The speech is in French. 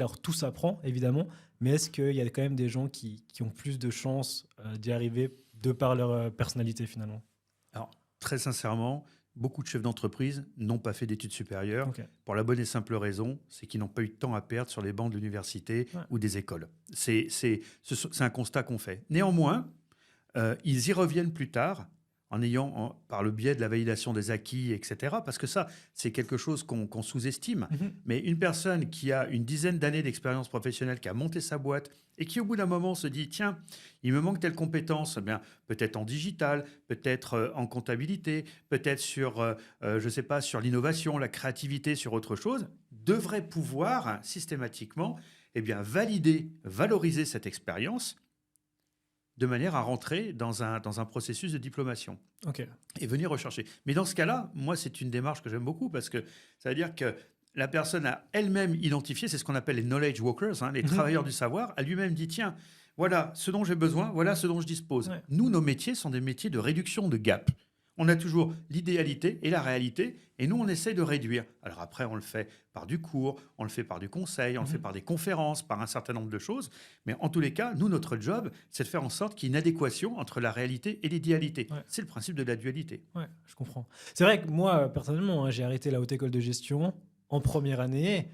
Alors, tout s'apprend, évidemment, mais est-ce qu'il y a quand même des gens qui ont plus de chances d'y arriver de par leur personnalité, finalement? Alors, très sincèrement, beaucoup de chefs d'entreprise n'ont pas fait d'études supérieures Ok. pour la bonne et simple raison, c'est qu'ils n'ont pas eu de temps à perdre sur les bancs de l'université Ouais. ou des écoles. C'est un constat qu'on fait. Néanmoins, ils y reviennent plus tard en par le biais de la validation des acquis, etc. Parce que ça, c'est quelque chose qu'on sous-estime. Mhm. Mais une personne qui a une dizaine d'années d'expérience professionnelle, qui a monté sa boîte et qui, au bout d'un moment, se dit, tiens, il me manque telle compétence, eh bien, peut-être en digital, peut-être en comptabilité, peut-être sur, je ne sais pas, sur l'innovation, la créativité, sur autre chose, devrait pouvoir systématiquement eh bien, valider, valoriser cette expérience de manière à rentrer dans un processus de diplomation Ok. et venir rechercher. Mais dans ce cas-là, moi, c'est une démarche que j'aime beaucoup parce que ça veut dire que la personne a elle-même identifié, c'est ce qu'on appelle les knowledge workers, hein, les Mhm. travailleurs du savoir, a lui-même dit, tiens, voilà ce dont j'ai besoin, voilà ce dont je dispose. Ouais. Nous, nos métiers sont des métiers de réduction de gap. On a toujours l'idéalité et la réalité, et nous, on essaie de réduire. Alors après, on le fait par du cours, on le fait par du conseil, on le fait Mhm. par des conférences, par un certain nombre de choses. Mais en tous les cas, nous, notre job, c'est de faire en sorte qu'il y ait une adéquation entre la réalité et l'idéalité. Ouais. C'est le principe de la dualité. Ouais, je comprends. C'est vrai que moi, personnellement, hein, j'ai arrêté la haute école de gestion en première année.